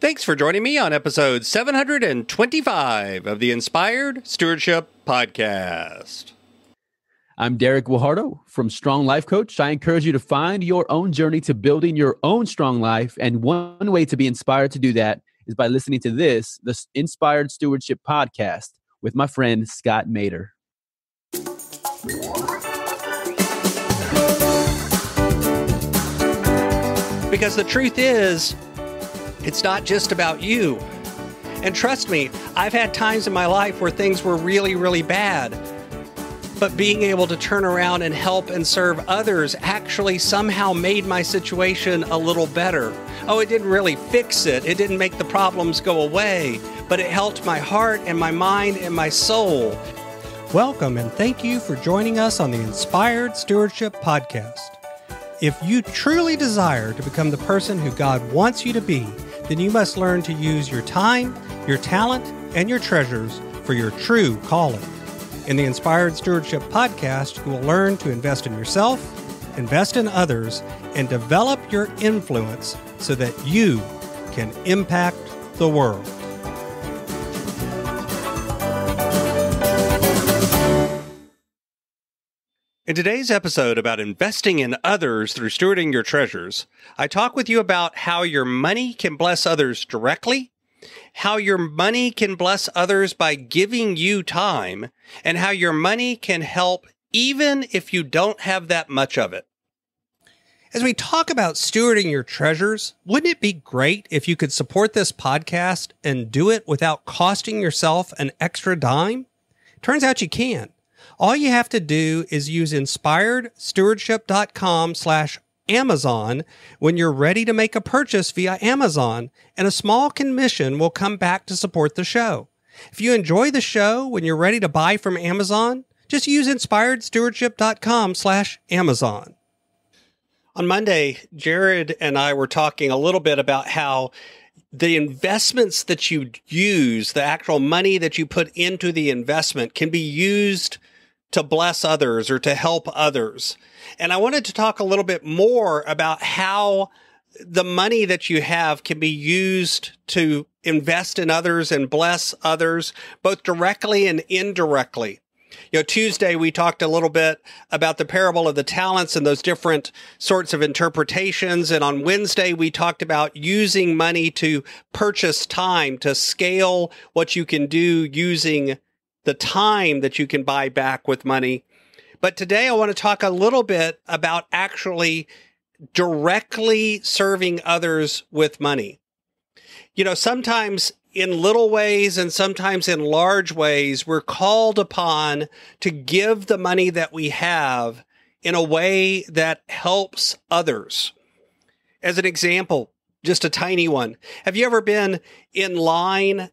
Thanks for joining me on episode 725 of the Inspired Stewardship Podcast. I'm Derek Guajardo from Strong Life Coach. I encourage you to find your own journey to building your own strong life. And one way to be inspired to do that is by listening to the Inspired Stewardship Podcast with my friend Scott Mater. Because the truth is, it's not just about you. And trust me, I've had times in my life where things were really, really bad. But being able to turn around and help and serve others actually somehow made my situation a little better. Oh, it didn't really fix it. It didn't make the problems go away, but it helped my heart and my mind and my soul. Welcome and thank you for joining us on the Inspired Stewardship Podcast. If you truly desire to become the person who God wants you to be, then you must learn to use your time, your talent, and your treasures for your true calling. In the Inspired Stewardship Podcast, you will learn to invest in yourself, invest in others, and develop your influence so that you can impact the world. In today's episode about investing in others through stewarding your treasures, I talk with you about how your money can bless others directly, how your money can bless others by giving you time, and how your money can help even if you don't have that much of it. As we talk about stewarding your treasures, wouldn't it be great if you could support this podcast and do it without costing yourself an extra dime? Turns out you can. All you have to do is use inspiredstewardship.com/Amazon when you're ready to make a purchase via Amazon, and a small commission will come back to support the show. If you enjoy the show when you're ready to buy from Amazon, just use inspiredstewardship.com/Amazon. On Monday, Jared and I were talking a little bit about how the investments that you use, the actual money that you put into the investment, can be used to bless others or to help others. And I wanted to talk a little bit more about how the money that you have can be used to invest in others and bless others, both directly and indirectly. You know, Tuesday, we talked a little bit about the parable of the talents and those different sorts of interpretations. And on Wednesday, we talked about using money to purchase time, to scale what you can do using the time that you can buy back with money. But today I want to talk a little bit about actually directly serving others with money. You know, sometimes in little ways and sometimes in large ways, we're called upon to give the money that we have in a way that helps others. As an example, just a tiny one. Have you ever been in line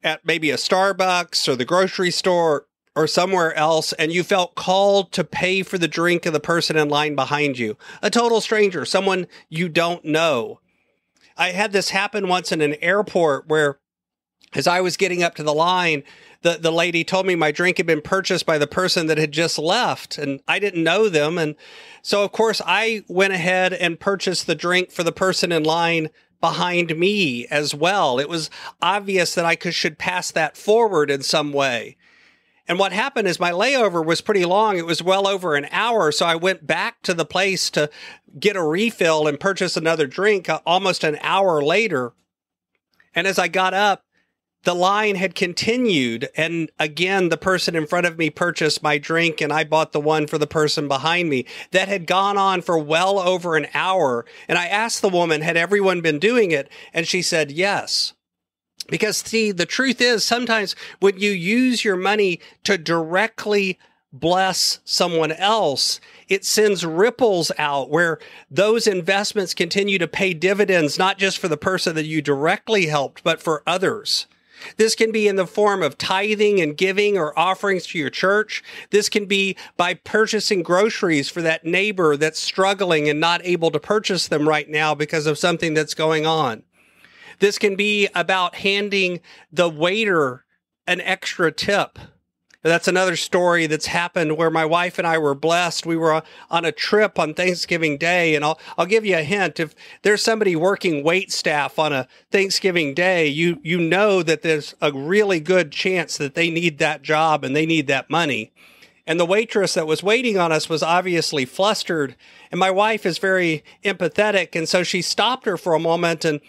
at maybe a Starbucks or the grocery store or somewhere else, and you felt called to pay for the drink of the person in line behind you? A total stranger, someone you don't know. I had this happen once in an airport where, as I was getting up to the line, the lady told me my drink had been purchased by the person that had just left, and I didn't know them. And so, of course, I went ahead and purchased the drink for the person in line behind me as well. It was obvious that I should pass that forward in some way. And what happened is my layover was pretty long. It was well over an hour. So I went back to the place to get a refill and purchase another drink almost an hour later. And as I got up, the line had continued. And again, the person in front of me purchased my drink and I bought the one for the person behind me. That had gone on for well over an hour. And I asked the woman, had everyone been doing it? And she said, yes. Because see, the truth is sometimes when you use your money to directly bless someone else, it sends ripples out where those investments continue to pay dividends, not just for the person that you directly helped, but for others. This can be in the form of tithing and giving or offerings to your church. This can be by purchasing groceries for that neighbor that's struggling and not able to purchase them right now because of something that's going on. This can be about handing the waiter an extra tip. That's another story that's happened where my wife and I were blessed. We were on a trip on Thanksgiving Day, and I'll give you a hint. If there's somebody working wait staff on a Thanksgiving Day, you know that there's a really good chance that they need that job and they need that money. And the waitress that was waiting on us was obviously flustered, and my wife is very empathetic, and so she stopped her for a moment and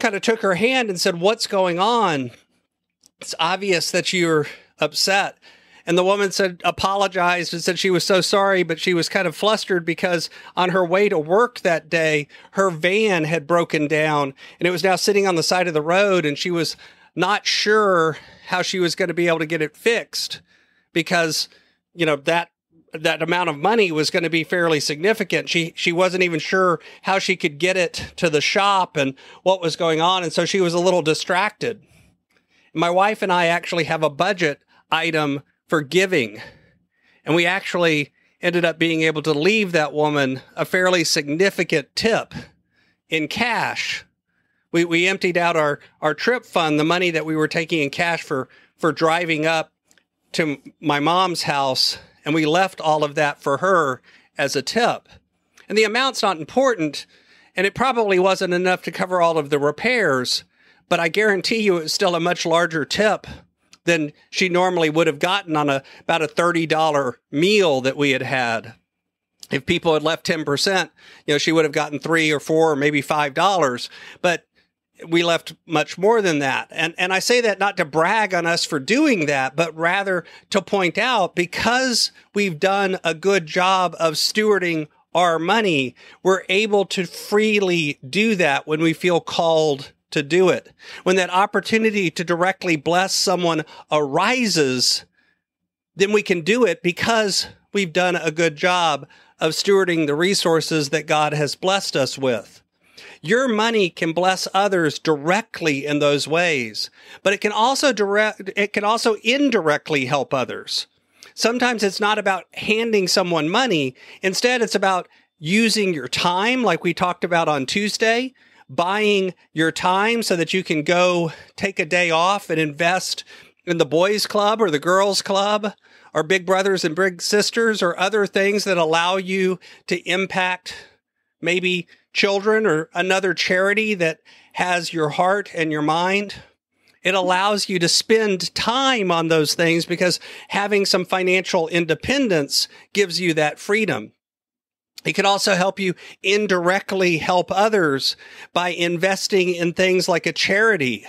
kind of took her hand and said, "What's going on? It's obvious that you're upset." And the woman apologized and said she was so sorry, but she was kind of flustered because on her way to work that day, her van had broken down and it was now sitting on the side of the road, and she was not sure how she was going to be able to get it fixed because, that amount of money was going to be fairly significant. She wasn't even sure how she could get it to the shop and what was going on. And so she was a little distracted. My wife and I actually have a budget item for giving, and we actually ended up being able to leave that woman a fairly significant tip in cash. We emptied out our trip fund, the money that we were taking in cash for driving up to my mom's house, and we left all of that for her as a tip. And the amount's not important, and it probably wasn't enough to cover all of the repairs, but I guarantee you it's still a much larger tip than she normally would have gotten on about a $30 meal that we had had. If people had left 10%, she would have gotten $3 or $4 or maybe $5, but we left much more than that. And I say that not to brag on us for doing that, but rather to point out, because we've done a good job of stewarding our money, we're able to freely do that when we feel called to do it. When that opportunity to directly bless someone arises, then we can do it because we've done a good job of stewarding the resources that God has blessed us with. Your money can bless others directly in those ways, but it can also indirectly help others. Sometimes it's not about handing someone money. Instead, it's about using your time, like we talked about on Tuesday, buying your time so that you can go take a day off and invest in the boys' club or the girls' club or big brothers and big sisters or other things that allow you to impact maybe children or another charity that has your heart and your mind. It allows you to spend time on those things because having some financial independence gives you that freedom. It can also help you indirectly help others by investing in things like a charity.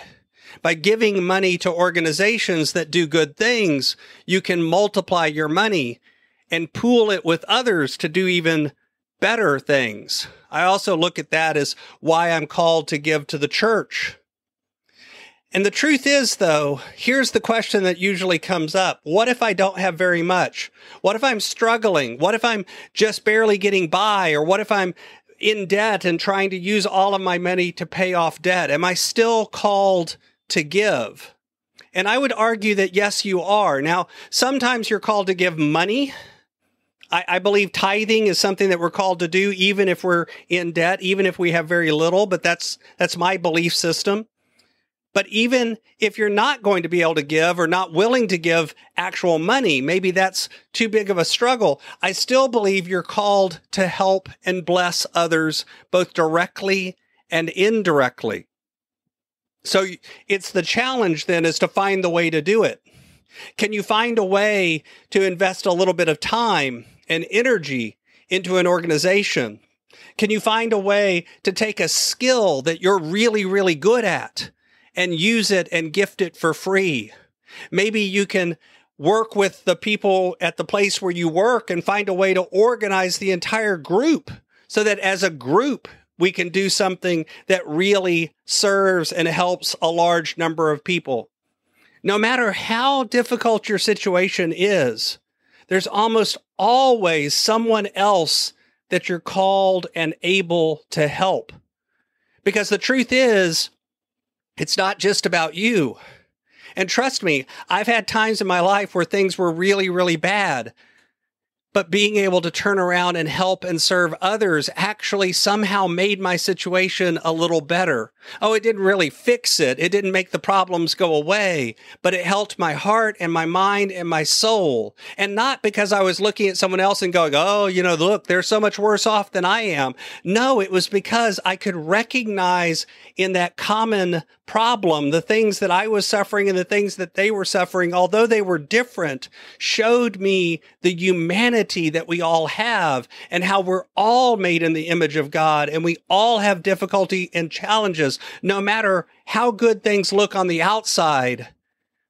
By giving money to organizations that do good things, you can multiply your money and pool it with others to do even better things. I also look at that as why I'm called to give to the church. And the truth is, though, here's the question that usually comes up. What if I don't have very much? What if I'm struggling? What if I'm just barely getting by? Or what if I'm in debt and trying to use all of my money to pay off debt? Am I still called to give? And I would argue that yes, you are. Now, sometimes you're called to give money. I believe tithing is something that we're called to do, even if we're in debt, even if we have very little, but that's my belief system. But even if you're not going to be able to give or not willing to give actual money, maybe that's too big of a struggle, I still believe you're called to help and bless others, both directly and indirectly. So it's the challenge then is to find the way to do it. Can you find a way to invest a little bit of time and energy into an organization? Can you find a way to take a skill that you're really, really good at and use it and gift it for free? Maybe you can work with the people at the place where you work and find a way to organize the entire group so that as a group, we can do something that really serves and helps a large number of people. No matter how difficult your situation is, there's almost always someone else that you're called and able to help. Because the truth is, it's not just about you. And trust me, I've had times in my life where things were really, really bad. but being able to turn around and help and serve others actually somehow made my situation a little better. Oh, it didn't really fix it. It didn't make the problems go away, but it helped my heart and my mind and my soul. And not because I was looking at someone else and going, oh, look, they're so much worse off than I am. No, it was because I could recognize in that common problem, the things that I was suffering and the things that they were suffering, although they were different, showed me the humanity that we all have and how we're all made in the image of God, and we all have difficulty and challenges. No matter how good things look on the outside,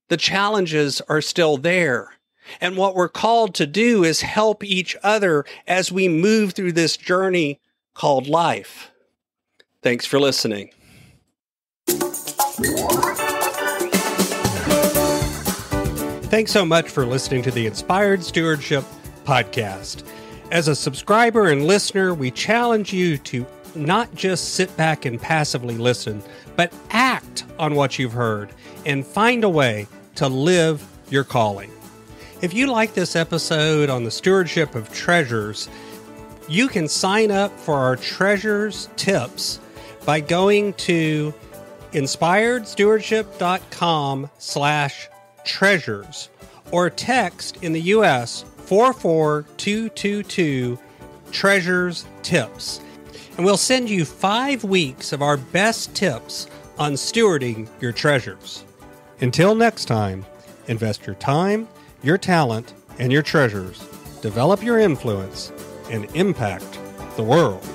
the challenges are still there. And what we're called to do is help each other as we move through this journey called life. Thanks for listening. Thanks so much for listening to the Inspired Stewardship podcast. As a subscriber and listener, we challenge you to not just sit back and passively listen, but act on what you've heard and find a way to live your calling. If you like this episode on the stewardship of treasures, you can sign up for our treasures tips by going to inspiredstewardship.com/treasures or text in the U.S. 44222 treasures tips. And we'll send you 5 weeks of our best tips on stewarding your treasures. Until next time, invest your time, your talent, and your treasures. Develop your influence and impact the world.